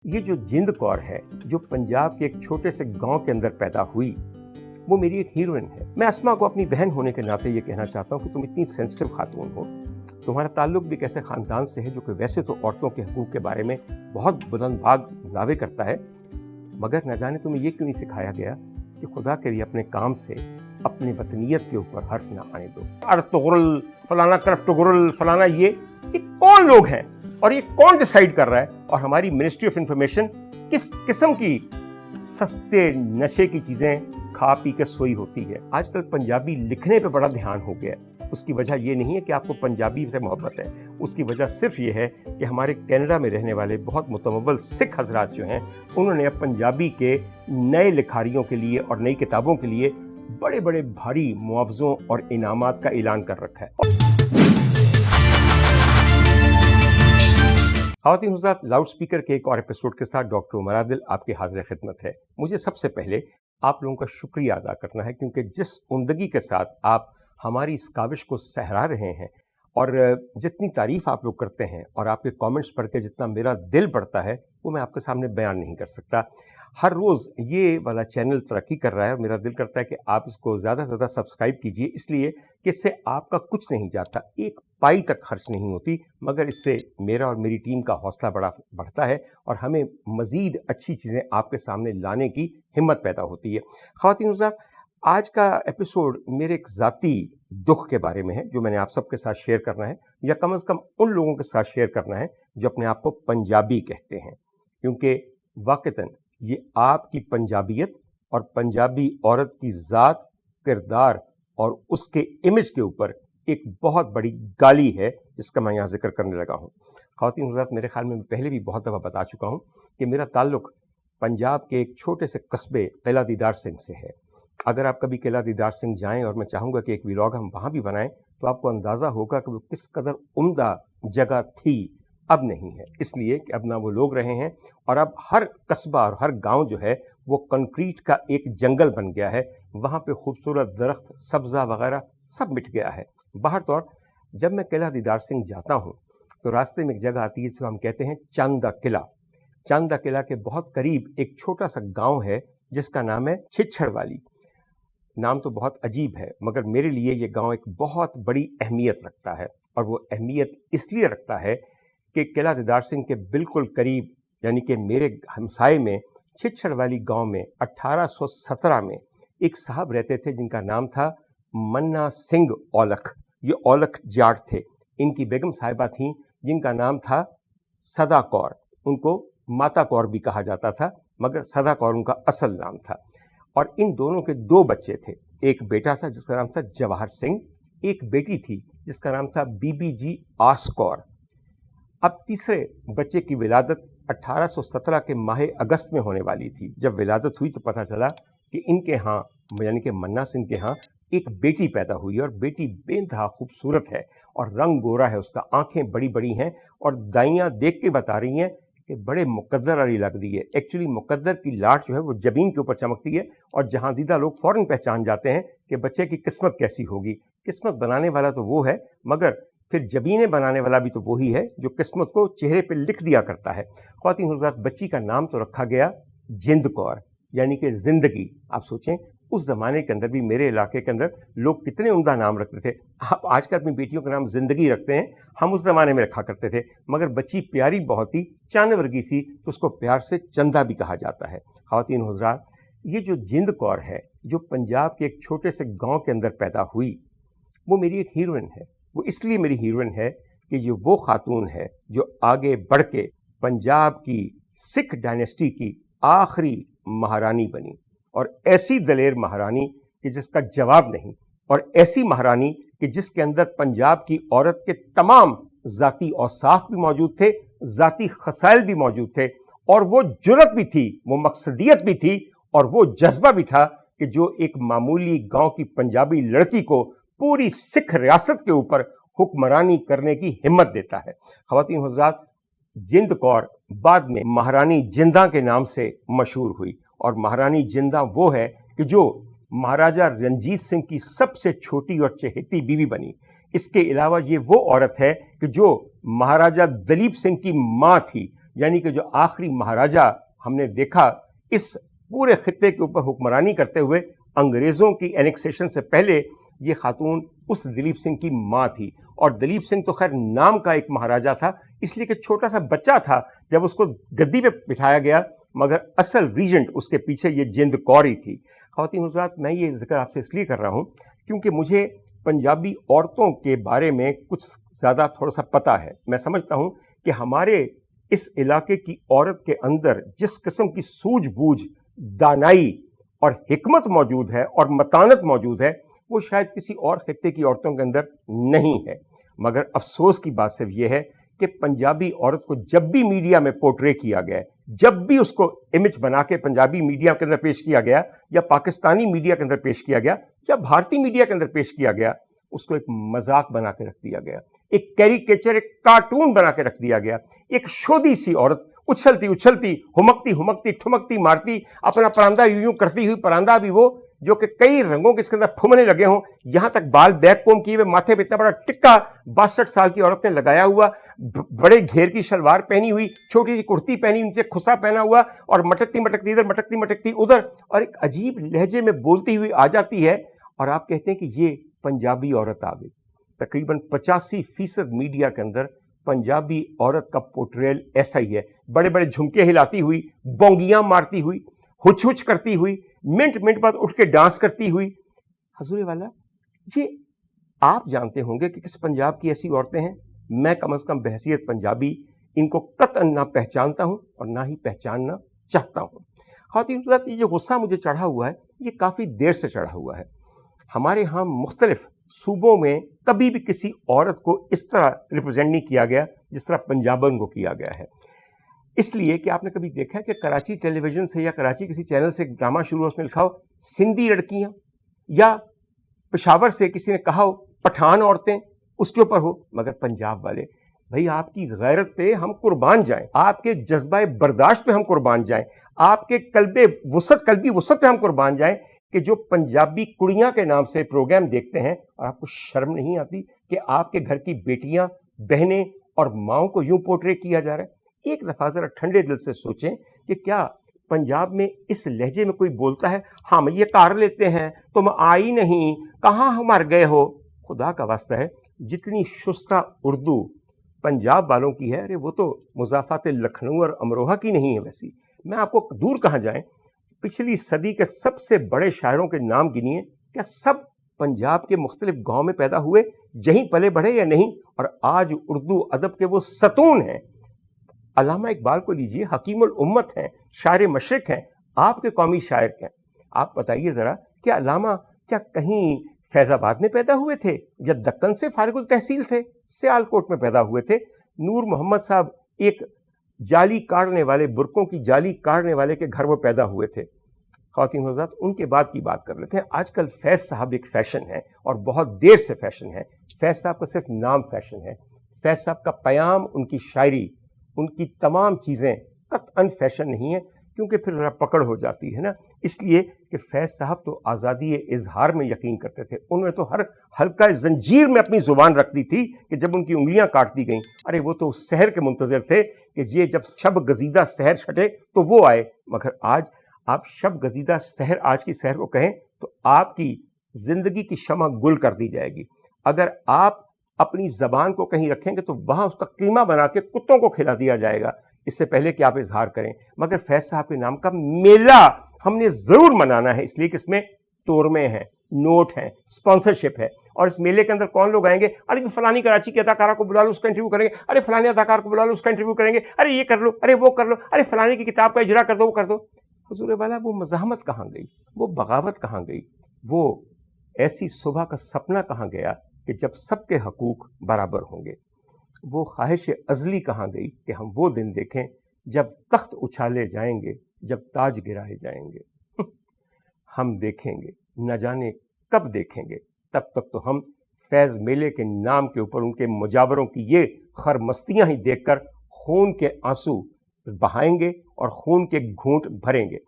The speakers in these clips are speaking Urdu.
یہ جو جند کور ہے جو پنجاب کے ایک چھوٹے سے گاؤں کے اندر پیدا ہوئی، وہ میری ایک ہیروئن ہے۔ میں اسما کو اپنی بہن ہونے کے ناطے یہ کہنا چاہتا ہوں کہ تم اتنی سینسٹیو خاتون ہو، تمہارا تعلق بھی ایک ایسے خاندان سے ہے جو کہ ویسے تو عورتوں کے حقوق کے بارے میں بہت بلند بھاگ دعوے کرتا ہے، مگر نہ جانے تمہیں یہ کیوں نہیں سکھایا گیا کہ خدا کے لیے اپنے کام سے اپنی وطنیت کے اوپر حرف نہ آنے دو۔ ارتغرل فلانا کرفتغرل فلانا، یہ کون لوگ ہیں اور یہ کون ڈیسائیڈ کر رہا ہے؟ اور ہماری منسٹری آف انفارمیشن کس قسم کی سستے نشے کی چیزیں کھا پی کے سوئی ہوتی ہے؟ آج کل پنجابی لکھنے پہ بڑا دھیان ہو گیا ہے۔ اس کی وجہ یہ نہیں ہے کہ آپ کو پنجابی سے محبت ہے، اس کی وجہ صرف یہ ہے کہ ہمارے کینیڈا میں رہنے والے بہت متمول سکھ حضرات جو ہیں، انہوں نے اب پنجابی کے نئے لکھاریوں کے لیے اور نئی کتابوں کے لیے بڑے بڑے بھاری معاوضوں اور انعامات کا اعلان کر رکھا ہے۔ خواتین حضرات، لاؤڈ سپیکر کے ایک اور ایپیسوڈ کے ساتھ ڈاکٹر عمر عادل آپ کی حاضر خدمت ہے۔ مجھے سب سے پہلے آپ لوگوں کا شکریہ ادا کرنا ہے، کیونکہ جس عمدگی کے ساتھ آپ ہماری اس کاوش کو سہرا رہے ہیں اور جتنی تعریف آپ لوگ کرتے ہیں اور آپ کے کامنٹس پڑھ کے جتنا میرا دل بڑھتا ہے وہ میں آپ کے سامنے بیان نہیں کر سکتا۔ ہر روز یہ والا چینل ترقی کر رہا ہے اور میرا دل کرتا ہے کہ آپ اس کو زیادہ سے زیادہ سبسکرائب کیجئے، اس لیے کہ اس سے آپ کا کچھ نہیں جاتا، ایک پائی تک خرچ نہیں ہوتی، مگر اس سے میرا اور میری ٹیم کا حوصلہ بڑھتا ہے اور ہمیں مزید اچھی چیزیں آپ کے سامنے لانے کی ہمت پیدا ہوتی ہے۔ خواتین حضرات، آج کا ایپیسوڈ میرے ایک ذاتی دکھ کے بارے میں ہے جو میں نے آپ سب کے ساتھ شیئر کرنا ہے، یا کم از کم ان لوگوں کے ساتھ شیئر کرنا ہے جو اپنے آپ کو پنجابی کہتے ہیں، کیونکہ واقعتاً یہ آپ کی پنجابیت اور پنجابی عورت کی ذات، کردار اور اس کے امیج کے اوپر ایک بہت بڑی گالی ہے جس کا میں یہاں ذکر کرنے لگا ہوں۔ خواتین حضرات، میرے خیال میں پہلے بھی بہت دفعہ بتا چکا ہوں کہ میرا تعلق پنجاب کے ایک چھوٹے سے قصبے قلعہ دیدار سنگھ سے ہے۔ اگر آپ کبھی قلعہ دیدار سنگھ جائیں، اور میں چاہوں گا کہ ایک ویلاگ ہم وہاں بھی بنائیں، تو آپ کو اندازہ ہوگا کہ وہ کس قدر عمدہ جگہ تھی، اب نہیں ہے، اس لیے کہ اب نہ وہ لوگ رہے ہیں، اور اب ہر قصبہ اور ہر گاؤں جو ہے وہ کنکریٹ کا ایک جنگل بن گیا ہے، وہاں پہ خوبصورت درخت، سبزہ وغیرہ سب مٹ گیا ہے۔ باہر طور جب میں قلعہ دیدار سنگھ جاتا ہوں تو راستے میں ایک جگہ آتی ہے جس کو ہم کہتے ہیں چاندہ قلعہ۔ چاندہ قلعہ کے بہت قریب ایک چھوٹا سا گاؤں ہے جس کا نام ہے چھچھڑ والی۔ نام تو بہت عجیب ہے، مگر میرے لیے یہ گاؤں ایک بہت بڑی اہمیت رکھتا ہے، اور وہ اہمیت اس لیے رکھتا ہے کہ قلعہ دیدار سنگھ کے بالکل قریب، یعنی کہ میرے ہمسائے میں چھچھڑ والی گاؤں میں 1817 میں ایک صاحب رہتے تھے جن کا نام تھا منا سنگھ اولکھ۔ یہ اولکھ جاٹ تھے۔ ان کی بیگم صاحبہ تھیں جن کا نام تھا سدا کور، ان کو ماتا کور بھی کہا جاتا تھا، مگر سدا کور ان کا اصل نام تھا۔ اور ان دونوں کے دو بچے تھے، ایک بیٹا تھا جس کا نام تھا جواہر سنگھ، ایک بیٹی تھی جس کا نام تھا بی بی جی آس کور۔ اب تیسرے بچے کی ولادت 1817 کے ماہ اگست میں ہونے والی تھی۔ جب ولادت ہوئی تو پتہ چلا کہ ان کے ہاں، یعنی کہ منا سنگھ کے ہاں، ایک بیٹی پیدا ہوئی، اور بیٹی بے انتہا خوبصورت ہے اور رنگ گورا ہے، اس کا آنکھیں بڑی بڑی ہیں، اور دائیاں دیکھ کے بتا رہی ہیں کہ بڑے مقدر والی لگ دی ہے۔ ایکچولی مقدر کی لاٹ جو ہے وہ جبین کے اوپر چمکتی ہے، اور جہاں دیدہ لوگ فوراً پہچان جاتے ہیں کہ بچے کی قسمت کیسی ہوگی۔ قسمت بنانے والا تو وہ ہے، مگر پھر جبینیں بنانے والا بھی تو وہی ہے جو قسمت کو چہرے پہ لکھ دیا کرتا ہے۔ خواتین حضرات، بچی کا نام تو رکھا گیا جند کور، یعنی کہ زندگی۔ آپ سوچیں اس زمانے کے اندر بھی میرے علاقے کے اندر لوگ کتنے عمدہ نام رکھتے تھے۔ آپ آج کل اپنی بیٹیوں کا نام زندگی رکھتے ہیں، ہم اس زمانے میں رکھا کرتے تھے، مگر بچی پیاری بہت ہی چاند ورگی سی، تو اس کو پیار سے چندہ بھی کہا جاتا ہے۔ خواتین حضرات، یہ جو جند کور ہے جو پنجاب کے ایک چھوٹے سے گاؤں کے اندر پیدا ہوئی، وہ میری ایک ہیروئن ہے۔ وہ اس لیے میری ہیروئن ہے کہ یہ وہ خاتون ہے جو آگے بڑھ کے پنجاب کی سکھ ڈائنیسٹی کی آخری مہارانی بنی، اور ایسی دلیر مہارانی کہ جس کا جواب نہیں، اور ایسی مہارانی کہ جس کے اندر پنجاب کی عورت کے تمام ذاتی اوصاف بھی موجود تھے، ذاتی خصائل بھی موجود تھے، اور وہ جرأت بھی تھی، وہ مقصدیت بھی تھی، اور وہ جذبہ بھی تھا کہ جو ایک معمولی گاؤں کی پنجابی لڑکی کو پوری سکھ ریاست کے اوپر حکمرانی کرنے کی ہمت دیتا ہے۔ خواتین حضرات، جند کور بعد میں مہارانی جندہ کے نام سے مشہور ہوئی، اور مہارانی جندہ وہ ہے کہ جو مہاراجہ رنجیت سنگھ کی سب سے چھوٹی اور چہیتی بیوی بنی۔ اس کے علاوہ یہ وہ عورت ہے کہ جو مہاراجہ دلیپ سنگھ کی ماں تھی، یعنی کہ جو آخری مہاراجا ہم نے دیکھا اس پورے خطے کے اوپر حکمرانی کرتے ہوئے انگریزوں کی اینیکسیشن سے پہلے، یہ خاتون اس دلیپ سنگھ کی ماں تھی. اور دلیپ سنگھ تو خیر نام کا ایک مہاراجا تھا، اس لیے کہ چھوٹا سا بچہ تھا جب اس کو گدی پہ بٹھایا گیا، مگر اصل ریجنٹ اس کے پیچھے یہ جند کور ہی تھی. خواتین حضرات، میں یہ ذکر آپ سے اس لیے کر رہا ہوں کیونکہ مجھے پنجابی عورتوں کے بارے میں کچھ زیادہ تھوڑا سا پتہ ہے. میں سمجھتا ہوں کہ ہمارے اس علاقے کی عورت کے اندر جس قسم کی سوجھ بوجھ، دانائی اور حکمت موجود ہے اور متانت موجود ہے، وہ شاید کسی اور خطے کی عورتوں کے اندر نہیں ہے. مگر افسوس کی بات صرف یہ ہے کہ پنجابی عورت کو جب بھی میڈیا میں پورٹرے کیا گیا، جب بھی اس کو امیج بنا کے پنجابی میڈیا کے اندر پیش کیا گیا، یا پاکستانی میڈیا کے اندر پیش کیا گیا، یا بھارتی میڈیا کے اندر پیش کیا گیا، اس کو ایک مذاق بنا کے رکھ دیا گیا، ایک کیریکیچر، ایک کارٹون بنا کے رکھ دیا گیا. ایک شودی سی عورت اچھلتی اچھلتی، ہمکتی ہمکتی، ٹھمکتی مارتی، اپنا پراندہ یوں یوں کرتی ہوئی، پراندہ بھی وہ جو کہ کئی رنگوں کے اس کے اندر پھمنے لگے ہوں، یہاں تک بال بیک کوم کیے ہوئے، ماتھے پہ اتنا بڑا ٹکا 62 سال کی عورت نے لگایا ہوا، بڑے گھیر کی شلوار پہنی ہوئی، چھوٹی سی کرتی پہنی، نیچے کھسا پہنا ہوا، اور مٹکتی مٹکتی ادھر، مٹکتی مٹکتی ادھر، اور ایک عجیب لہجے میں بولتی ہوئی آ جاتی ہے. اور آپ کہتے ہیں کہ یہ پنجابی عورت آ گئی. تقریباً 85% میڈیا کے اندر پنجابی عورت کا پورٹریل ایسا ہی ہے. بڑے بڑے جھمکے ہلاتی ہوئی، بونگیاں مارتی ہوئی، ہچ ہچ کرتی ہوئی، منٹ منٹ بعد اٹھ کے ڈانس کرتی ہوئی. حضور والا، یہ آپ جانتے ہوں گے کہ کس پنجاب کی ایسی عورتیں ہیں. میں کم از کم بحیثیت پنجابی ان کو قطعاً نہ پہچانتا ہوں اور نہ ہی پہچاننا چاہتا ہوں. خواتین حضرات، یہ جو غصہ مجھے چڑھا ہوا ہے، یہ کافی دیر سے چڑھا ہوا ہے. ہمارے ہاں مختلف صوبوں میں کبھی بھی کسی عورت کو اس طرح ریپرزینٹ نہیں کیا گیا جس طرح پنجابن کو کیا گیا ہے. اس لیے کہ آپ نے کبھی دیکھا ہے کہ کراچی ٹیلی ویژن سے یا کراچی کسی چینل سے ایک ڈرامہ شروع ہو، اس میں لکھا ہو سندھی لڑکیاں، یا پشاور سے کسی نے کہا ہو پٹھان عورتیں، اس کے اوپر ہو. مگر پنجاب والے، بھئی آپ کی غیرت پہ ہم قربان جائیں، آپ کے جذبہ برداشت پہ ہم قربان جائیں، آپ کے قلبی وسعت پہ ہم قربان جائیں، کہ جو پنجابی کڑیاں کے نام سے پروگرام دیکھتے ہیں، اور آپ کو شرم نہیں آتی کہ آپ کے گھر کی بیٹیاں، بہنیں اور ماؤں کو یوں پورٹرے کیا جا رہا ہے. ایک دفعہ ذرا ٹھنڈے دل سے سوچیں کہ کیا پنجاب میں اس لہجے میں کوئی بولتا ہے ہم یہ کار لیتے ہیں، تم آئی نہیں، کہاں مر گئے ہو. خدا کا واسطہ ہے، جتنی شستہ اردو پنجاب والوں کی ہے، ارے وہ تو مضافات لکھنؤ اور امروہہ کی نہیں ہے. ویسی میں آپ کو دور کہاں جائیں، پچھلی صدی کے سب سے بڑے شاعروں کے نام گنیے، کیا سب پنجاب کے مختلف گاؤں میں پیدا ہوئے، یہیں پلے بڑھے یا نہیں؟ اور آج اردو ادب کے وہ ستون ہیں. علامہ اقبال کو لیجئے، حکیم الامت ہیں، شاعر مشرق ہیں، آپ کے قومی شاعر ہیں. آپ بتائیے ذرا کہ علامہ کیا کہیں فیض آباد میں پیدا ہوئے تھے، یا دکن سے فارغ التحصیل تھے، سیال کوٹ میں پیدا ہوئے تھے؟ نور محمد صاحب ایک جالی کاٹنے والے، برقوں کی جالی کاٹنے والے کے گھر وہ پیدا ہوئے تھے. خواتین حضرات، ان کے بعد کی بات کر لیتے ہیں. آج کل فیض صاحب ایک فیشن ہے، اور بہت دیر سے فیشن ہے. فیض صاحب کا صرف نام فیشن ہے. فیض صاحب کا پیام، ان کی شاعری، ان کی تمام چیزیں قطعاً فیشن نہیں ہیں، کیونکہ پھر ذرا پکڑ ہو جاتی ہے نا. اس لیے کہ فیض صاحب تو آزادی اظہار میں یقین کرتے تھے. انہوں نے تو ہر حلقہ زنجیر میں اپنی زبان رکھ دی تھی کہ جب ان کی انگلیاں کاٹ دی گئیں، ارے وہ تو سحر کے منتظر تھے کہ یہ جب شب گزیدہ سحر چھٹے تو وہ آئے. مگر آج آپ شب گزیدہ سحر، آج کی سحر کو کہیں تو آپ کی زندگی کی شمع گل کر دی جائے گی. اگر آپ اپنی زبان کو کہیں رکھیں گے تو وہاں اس کا قیمہ بنا کے کتوں کو کھلا دیا جائے گا، اس سے پہلے کہ آپ اظہار کریں. مگر فیض صاحب کے نام کا میلہ ہم نے ضرور منانا ہے، اس لیے کہ اس میں تورمے ہیں، نوٹ ہیں، اسپانسرشپ ہے. اور اس میلے کے اندر کون لوگ آئیں گے؟ ارے فلانی کراچی کے اداکارہ کو بلا لو، اس کا انٹرویو کریں گے. ارے فلانے اداکار کو بلا لو، اس کا انٹرویو کریں گے. ارے یہ کر لو، ارے وہ کر لو، ارے فلانے کی کتاب کا اجرا کر دو، وہ کر دو. حضور والا، وہ مزاحمت کہاں گئی؟ وہ بغاوت کہاں گئی؟ وہ ایسی صبح کا سپنا کہاں گیا کہ جب سب کے حقوق برابر ہوں گے؟ وہ خواہش ازلی کہاں گئی کہ ہم وہ دن دیکھیں جب تخت اچھالے جائیں گے، جب تاج گرائے جائیں گے؟ ہم دیکھیں گے، نہ جانے کب دیکھیں گے. تب تک تو ہم فیض میلے کے نام کے اوپر ان کے مجاوروں کی یہ خرمستیاں ہی دیکھ کر خون کے آنسو بہائیں گے اور خون کے گھونٹ بھریں گے.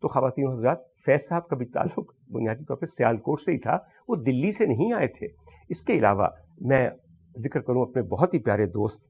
تو خواتین حضرات، فیض صاحب کا بھی تعلق بنیادی طور پہ سیال کوٹ سے ہی تھا، وہ دلی سے نہیں آئے تھے. اس کے علاوہ میں ذکر کروں اپنے بہت ہی پیارے دوست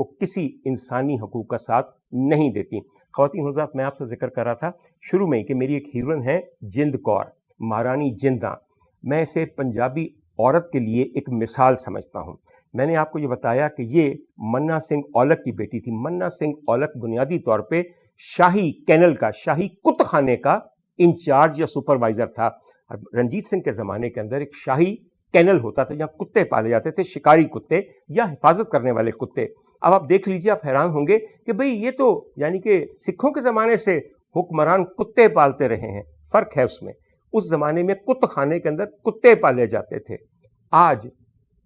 وہ کسی انسانی حقوق کا ساتھ نہیں دیتی۔ خواتین حضرات، میں آپ سے ذکر کر رہا تھا شروع میں کہ میری ایک ہیروئن ہے جند کور، مہارانی جنداں۔ میں اسے پنجابی عورت کے لیے ایک مثال سمجھتا ہوں۔ میں نے آپ کو یہ بتایا کہ یہ منا سنگھ اولکھ کی بیٹی تھی۔ منا سنگھ اولکھ بنیادی طور پہ شاہی کینل کا، شاہی کت خانے کا انچارج یا سپروائزر تھا۔ رنجیت سنگھ کے زمانے کے اندر ایک شاہی کینل ہوتا تھا جہاں کتے پالے جاتے تھے، شکاری کتے یا حفاظت کرنے والے کتے۔ اب آپ دیکھ لیجئے، آپ حیران ہوں گے کہ بھئی یہ تو یعنی کہ سکھوں کے زمانے سے حکمران کتے پالتے رہے ہیں، فرق ہے اس میں۔ اس زمانے میں کت خانے کے اندر کتے پالے جاتے تھے، آج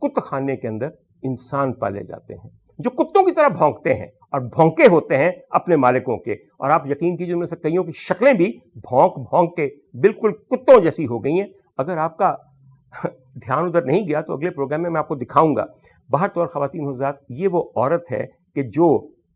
کت خانے کے اندر انسان پالے جاتے ہیں جو کتوں کی طرح بھونکتے ہیں اور بھونکے ہوتے ہیں اپنے مالکوں کے۔ اور آپ یقین کیجیے ان میں سے کئیوں کی شکلیں بھی بھونک بھونک کے بالکل کتوں جیسی ہو گئی ہیں۔ اگر آپ کا دھیان ادھر نہیں گیا تو اگلے پروگرام میں آپ کو دکھاؤں گا۔ باہر طور خواتین حضرات، یہ وہ عورت ہے کہ جو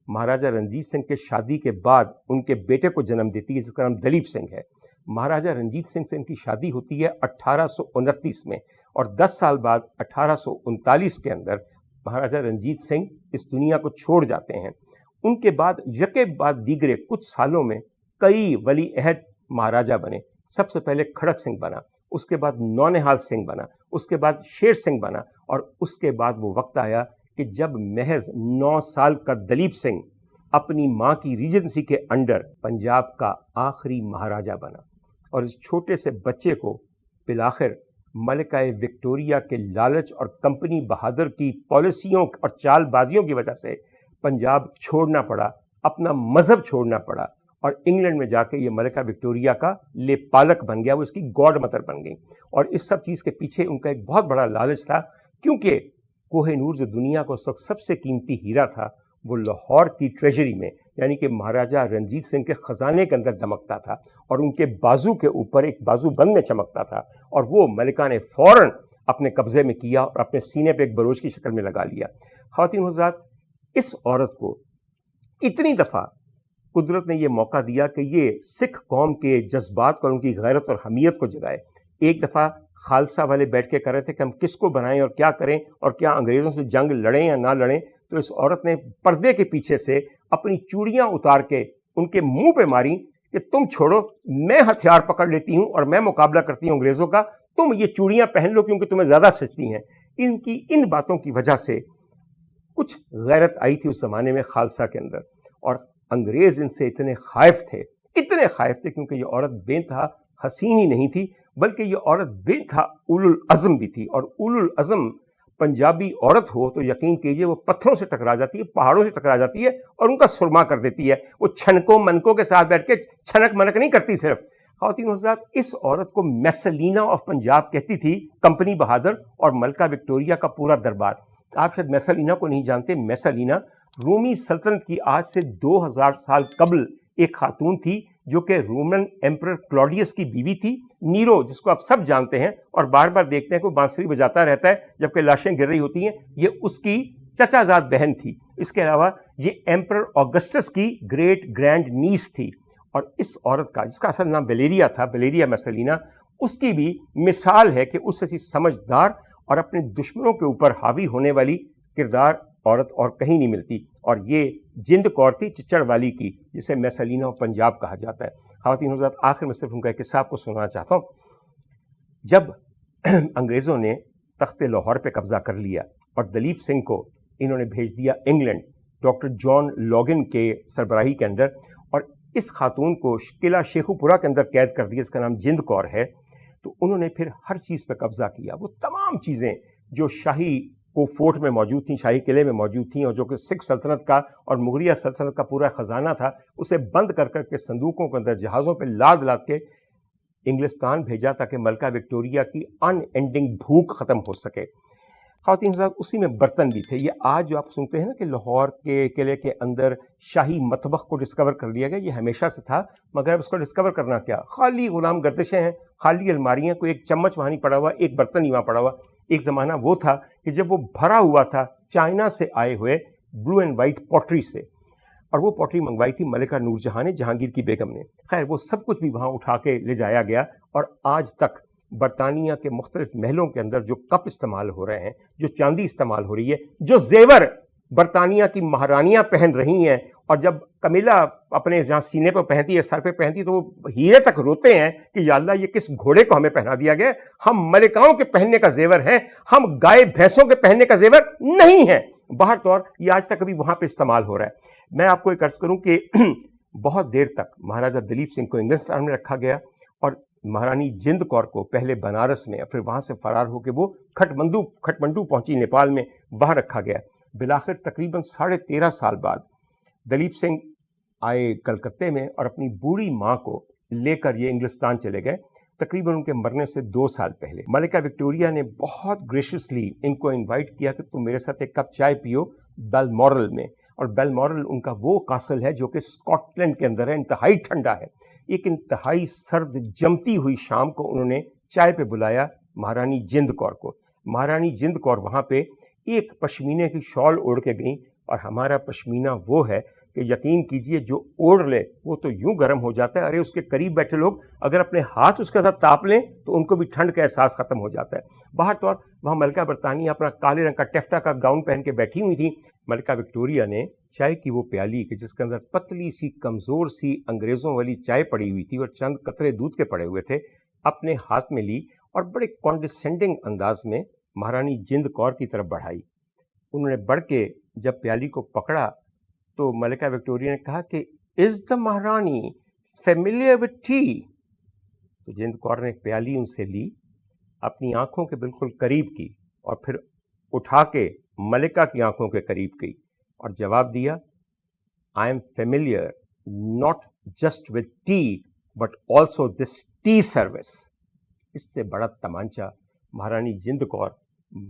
مہاراجا رنجیت سنگھ کے شادی کے بعد ان کے بیٹے کو جنم دیتی ہے، جس کا نام دلیپ سنگھ ہے۔ مہاراجا رنجیت سنگھ سے ان کی شادی ہوتی ہے 1829 میں، اور 10 سال بعد 1839 کے اندر مہاراجا رنجیت سنگھ اس دنیا کو چھوڑ جاتے ہیں۔ ان کے بعد یکے بعد دیگرے کچھ سالوں میں کئی ولی عہد مہاراجا بنے۔ سب سے پہلے کھڑک سنگھ بنا، اس کے بعد نونہال سنگھ بنا، اس کے بعد شیر سنگھ بنا، اور اس کے بعد وہ وقت آیا کہ جب محض 9 سال کا دلیپ سنگھ اپنی ماں کی ریجنسی کے انڈر پنجاب کا آخری مہاراجا بنا۔ اور اس چھوٹے سے بچے کو بالآخر ملکہ وکٹوریہ کے لالچ اور کمپنی بہادر کی پالیسیوں اور چال بازیوں کی وجہ سے پنجاب چھوڑنا پڑا، اپنا مذہب چھوڑنا پڑا، اور انگلینڈ میں جا کے یہ ملکہ وکٹوریہ کا لے پالک بن گیا، وہ اس کی گاڈ مدر بن گئی۔ اور اس سب چیز کے پیچھے ان کا ایک بہت بڑا لالچ تھا، کیونکہ کوہ نور جو دنیا کو اس وقت سب سے قیمتی ہیرا تھا، وہ لاہور کی ٹریجری میں یعنی کہ مہاراجا رنجیت سنگھ کے خزانے کے اندر دمکتا تھا، اور ان کے بازو کے اوپر ایک بازو بند میں چمکتا تھا، اور وہ ملکہ نے فوراً اپنے قبضے میں کیا اور اپنے سینے پہ ایک بروج کی شکل میں لگا لیا۔ خواتین حضرات، اس عورت کو اتنی دفعہ قدرت نے یہ موقع دیا کہ یہ سکھ قوم کے جذبات کو اور ان کی غیرت اور حمیت کو جگائے۔ ایک دفعہ خالصہ والے بیٹھ کے کر رہے تھے کہ ہم کس کو بنائیں اور کیا کریں، اور کیا انگریزوں سے جنگ لڑیں یا نہ لڑیں، تو اس عورت نے پردے کے پیچھے سے اپنی چوڑیاں اتار کے ان کے منہ پہ ماری کہ تم چھوڑو، میں ہتھیار پکڑ لیتی ہوں اور میں مقابلہ کرتی ہوں انگریزوں کا، تم یہ چوڑیاں پہن لو کیونکہ تمہیں زیادہ سجتی ہیں۔ ان کی ان باتوں کی وجہ سے کچھ غیرت آئی تھی اس زمانے میں خالصہ کے اندر، اور انگریز ان سے اتنے خائف تھے کیونکہ یہ عورت بے انتہا حسین ہی نہیں تھی، بلکہ یہ عورت بے انتہا اولو العزم بھی تھی، اور اولو العزم پنجابی عورت ہو تو یقین کیجئے وہ پتھروں سے ٹکرا جاتی ہے، پہاڑوں سے ٹکرا جاتی ہے اور ان کا سرما کر دیتی ہے۔ وہ چھنکوں منکوں کے ساتھ بیٹھ کے چھنک منک نہیں کرتی صرف۔ خواتین حضرات، اس عورت کو میسلینا آف پنجاب کہتی تھی کمپنی بہادر اور ملکہ وکٹوریہ کا پورا دربار۔ آپ شاید میسلینا کو نہیں جانتے۔ میسلینا رومی سلطنت کی آج سے 2000 سال قبل ایک خاتون تھی جو کہ رومن ایمپرر کلاڈیس کی بیوی تھی۔ نیرو، جس کو آپ سب جانتے ہیں اور بار بار دیکھتے ہیں کہ وہ بانسری بجاتا رہتا ہے جبکہ لاشیں گر رہی ہوتی ہیں، یہ اس کی چچا زاد بہن تھی۔ اس کے علاوہ یہ ایمپرر آگسٹس کی گریٹ گرینڈ نیس تھی، اور اس عورت کا جس کا اصل نام ویلیریا تھا، ویلیریا میسلینا، اس کی بھی مثال ہے کہ اس سے سمجھدار اور اپنے دشمنوں کے اوپر حاوی ہونے والی کردار عورت اور کہیں نہیں ملتی، اور یہ جند کور تھی چچڑ والی کی، جسے میسلینا آف پنجاب کہا جاتا ہے۔ خواتین حضرات، آخر میں صرف ان کا ایک قصہ آپ کو سنانا چاہتا ہوں۔ جب انگریزوں نے تخت لاہور پہ قبضہ کر لیا اور دلیپ سنگھ کو انہوں نے بھیج دیا انگلینڈ ڈاکٹر جان لاگن کے سربراہی کے اندر، اور اس خاتون کو قلعہ شیخو پورہ کے اندر قید کر دیا، اس کا نام جند کور ہے، تو انہوں نے پھر ہر چیز پہ قبضہ کیا۔ وہ تمام چیزیں جو شاہی کو فورٹ میں موجود تھیں، شاہی قلعے میں موجود تھیں، اور جو کہ سکھ سلطنت کا اور مغلیہ سلطنت کا پورا خزانہ تھا، اسے بند کر کر کے صندوقوں کے اندر جہازوں پہ لاد لاد کے انگلستان بھیجا تاکہ ملکہ وکٹوریہ کی ان اینڈنگ بھوک ختم ہو سکے۔ خواتین حضرات، اسی میں برتن بھی تھے۔ یہ آج جو آپ سنتے ہیں نا کہ لاہور کے قلعے کے اندر شاہی مطبخ کو ڈسکور کر لیا گیا، یہ ہمیشہ سے تھا، مگر اب اس کو ڈسکور کرنا کیا، خالی غلام گردشیں ہیں، خالی الماریاں، کوئی ایک چمچ وہاں نہیں پڑا ہوا، ایک برتن نہیں وہاں پڑا ہوا۔ ایک زمانہ وہ تھا کہ جب وہ بھرا ہوا تھا چائنا سے آئے ہوئے بلو اینڈ وائٹ پوٹری سے، اور وہ پوٹری منگوائی تھی ملکہ نور جہاں نے، جہانگیر کی بیگم نے۔ خیر، وہ سب کچھ بھی وہاں اٹھا کے لے جایا گیا، اور آج تک برطانیہ کے مختلف محلوں کے اندر جو کپ استعمال ہو رہے ہیں، جو چاندی استعمال ہو رہی ہے، جو زیور برطانیہ کی مہارانیاں پہن رہی ہیں، اور جب کمیلا اپنے جہاں سینے پہ پہنتی ہے، سر پہ پہنتی ہے، تو وہ ہیرے تک روتے ہیں کہ یا اللہ یہ کس گھوڑے کو ہمیں پہنا دیا گیا، ہم ملکاؤں کے پہننے کا زیور ہیں، ہم گائے بھینسوں کے پہننے کا زیور نہیں ہیں۔ باہر طور یہ آج تک ابھی وہاں پہ استعمال ہو رہا ہے۔ میں آپ کو ایک عرض کروں کہ بہت دیر تک مہاراجا دلیپ سنگھ کو انگلستان میں رکھا گیا، اور مہارانی جند کور کو پہلے بنارس میں، پھر وہاں سے فرار ہو کے وہ کھٹمنڈو پہنچی نیپال میں، وہاں رکھا گیا۔ بالآخر تقریباً 13.5 سال بعد دلیپ سنگھ آئے کلکتے میں، اور اپنی بوڑھی ماں کو لے کر یہ انگلستان چلے گئے۔ تقریباً ان کے مرنے سے 2 سال پہلے ملکہ وکٹوریہ نے بہت گریشیسلی ان کو انوائٹ کیا کہ تم میرے ساتھ ایک کپ چائے پیو بیلمورل میں، اور بیلمورل ان کا وہ کاسل ہے جو کہ اسکاٹ لینڈ کے اندر ہے، انتہائی ٹھنڈا ہے۔ ایک انتہائی سرد جمتی ہوئی شام کو انہوں نے چائے پہ بلایا مہارانی جند کور کو۔ مہارانی جند کور وہاں پہ ایک پشمینے کی شال اوڑھ کے گئیں، اور ہمارا پشمینہ وہ ہے کہ یقین کیجئے جو اوڑھ لے وہ تو یوں گرم ہو جاتا ہے، ارے اس کے قریب بیٹھے لوگ اگر اپنے ہاتھ اس کے ساتھ تاپ لیں تو ان کو بھی ٹھنڈ کا احساس ختم ہو جاتا ہے۔ باہر طور وہاں ملکہ برطانیہ اپنا کالے رنگ کا ٹیفٹا کا گاؤن پہن کے بیٹھی ہوئی تھی۔ ملکہ وکٹوریہ نے چائے کی وہ پیالی کہ جس کے اندر پتلی سی کمزور سی انگریزوں والی چائے پڑی ہوئی تھی اور چند قطرے دودھ کے پڑے ہوئے تھے، اپنے ہاتھ میں لی اور بڑے کانڈیسینڈنگ انداز میں مہارانی جند کور کی طرف بڑھائی۔ انہوں نے بڑھ کے جب پیالی کو پکڑا تو ملکہ وکٹوریہ نے کہا کہ از دا مہارانی فیملیئر وتھ ٹی؟ تو جند کور نے پیالی ان سے لی، اپنی آنکھوں کے بالکل قریب کی، اور پھر اٹھا کے ملکہ کی آنکھوں کے قریب کی اور جواب دیا، I am familiar not just with tea but also this tea service. اس سے بڑا تمانچہ مہارانی جند کور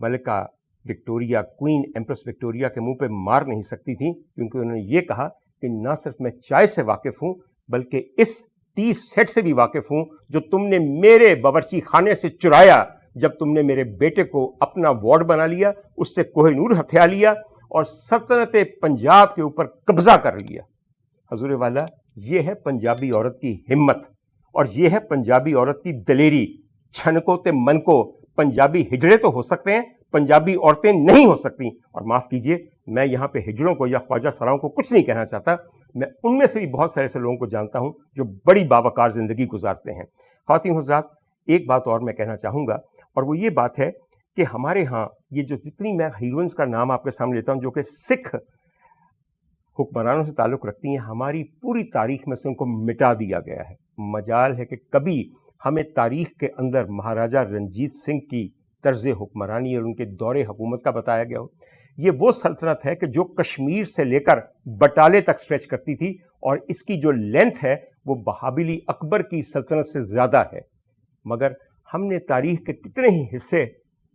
ملکہ وکٹوریہ، کوئین ایمپریس وکٹوریہ کے منہ پہ مار نہیں سکتی تھیں، کیونکہ انہوں نے یہ کہا کہ نہ صرف میں چائے سے واقف ہوں بلکہ اس ٹی سیٹ سے بھی واقف ہوں جو تم نے میرے باورچی خانے سے چرایا جب تم نے میرے بیٹے کو اپنا وارڈ بنا لیا، اس سے کوہ نور ہتھیا لیا اور سلطنت پنجاب کے اوپر قبضہ کر لیا۔ حضور والا، یہ ہے پنجابی عورت کی ہمت، اور یہ ہے پنجابی عورت کی دلیری۔ چھنکو تے من کو پنجابی ہجڑے تو ہو سکتے ہیں، پنجابی عورتیں نہیں ہو سکتی۔ اور معاف کیجئے، میں یہاں پہ ہجڑوں کو یا خواجہ سراؤں کو کچھ نہیں کہنا چاہتا، میں ان میں سے بھی بہت سارے ایسے لوگوں کو جانتا ہوں جو بڑی باوقار زندگی گزارتے ہیں۔ خواتین حضرات، ایک بات اور میں کہنا چاہوں گا، اور وہ یہ بات ہے کہ ہمارے ہاں یہ جو جتنی میں ہیروئنس کا نام آپ کے سامنے لیتا ہوں جو کہ سکھ حکمرانوں سے تعلق رکھتی ہیں، ہماری پوری تاریخ میں سے ان کو مٹا دیا گیا ہے۔ مجال ہے کہ کبھی ہمیں تاریخ کے اندر مہاراجا رنجیت سنگھ کی طرز حکمرانی اور ان کے دور حکومت کا بتایا گیا ہو۔ یہ وہ سلطنت ہے کہ جو کشمیر سے لے کر بٹالے تک سٹریچ کرتی تھی، اور اس کی جو لینتھ ہے وہ بہابلی اکبر کی سلطنت سے زیادہ ہے، مگر ہم نے تاریخ کے کتنے ہی حصے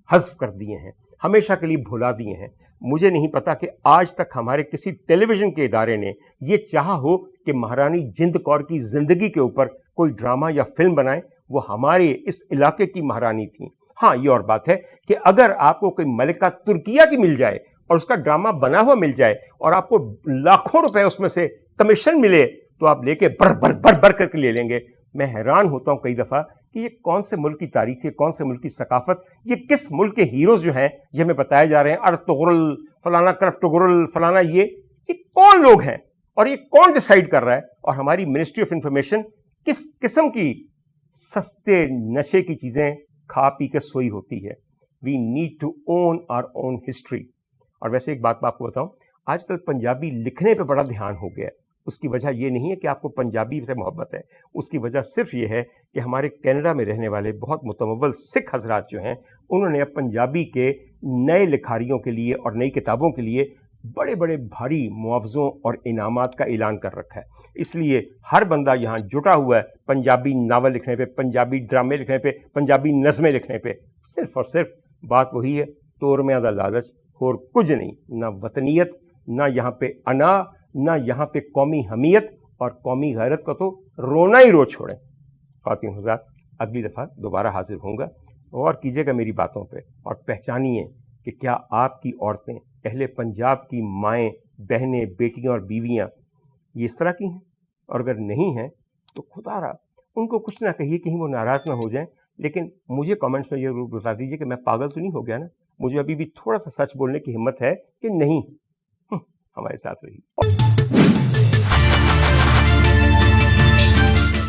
حذف کر دیے ہیں، ہمیشہ کے لیے بھلا دیے ہیں۔ مجھے نہیں پتا کہ آج تک ہمارے کسی ٹیلی ویژن کے ادارے نے یہ چاہا ہو کہ مہارانی جند کور کی زندگی کے اوپر کوئی ڈرامہ یا فلم بنائے۔ وہ ہمارے اس علاقے کی مہارانی تھیں۔ ہاں، یہ اور بات ہے کہ اگر آپ کو کوئی ملکہ ترکیہ کی مل جائے اور اس کا ڈرامہ بنا ہوا مل جائے اور آپ کو لاکھوں روپے اس میں سے کمیشن ملے تو آپ لے کے بر کر کے لے لیں گے۔ میں حیران ہوتا ہوں کئی دفعہ کہ یہ کون سے ملک کی تاریخ ہے، کون سے ملک کی ثقافت، یہ کس ملک کے ہیروز جو ہیں یہ ہمیں بتائے جا رہے ہیں، ارطغرل فلانا، کرپٹغرل فلانا، یہ کون لوگ ہیں اور یہ کون ڈیسائیڈ کر رہا ہے؟ اور ہماری منسٹری آف انفارمیشن کس قسم کی سستے نشے کی چیزیں کھا پی کے سوئی ہوتی ہے۔ We need to own our own history. اور ویسے ایک بات میں آپ کو بتاؤں، آج کل پنجابی لکھنے پہ بڑا دھیان ہو گیا ہے۔ اس کی وجہ یہ نہیں ہے کہ آپ کو پنجابی سے محبت ہے، اس کی وجہ صرف یہ ہے کہ ہمارے کینیڈا میں رہنے والے بہت متمول سکھ حضرات جو ہیں انہوں نے اب پنجابی کے نئے لکھاریوں کے لیے اور نئی کتابوں کے لیے بڑے بڑے بھاری معاوضوں اور انعامات کا اعلان کر رکھا ہے۔ اس لیے ہر بندہ یہاں جٹا ہوا ہے پنجابی ناول لکھنے پہ، پنجابی ڈرامے لکھنے پہ، پنجابی نظمیں لکھنے پہ۔ صرف اور صرف بات وہی ہے، تورمیاں دا لالچ، اور کچھ نہیں، نہ وطنیت، نہ یہاں پہ انا، نہ یہاں پہ قومی حمیت اور قومی غیرت کا تو رونا ہی رو چھوڑیں۔ خواتین حضرات، اگلی دفعہ دوبارہ حاضر ہوں گا، غور کیجیے گا میری باتوں پہ اور پہچانیے کہ کیا آپ کی عورتیں، اہل پنجاب کی مائیں، بہنیں، بیٹیاں اور بیویاں یہ اس طرح کی ہیں؟ اور اگر نہیں ہیں تو خدا را ان کو کچھ نہ کہیے، کہیں وہ ناراض نہ ہو جائیں، لیکن مجھے کامنٹس میں یہ ضرور بتا دیجیے کہ میں پاگل تو نہیں ہو گیا نا، مجھے ابھی بھی تھوڑا سا سچ بولنے کی ہمت ہے کہ نہیں۔ ہمارے ساتھ رہی.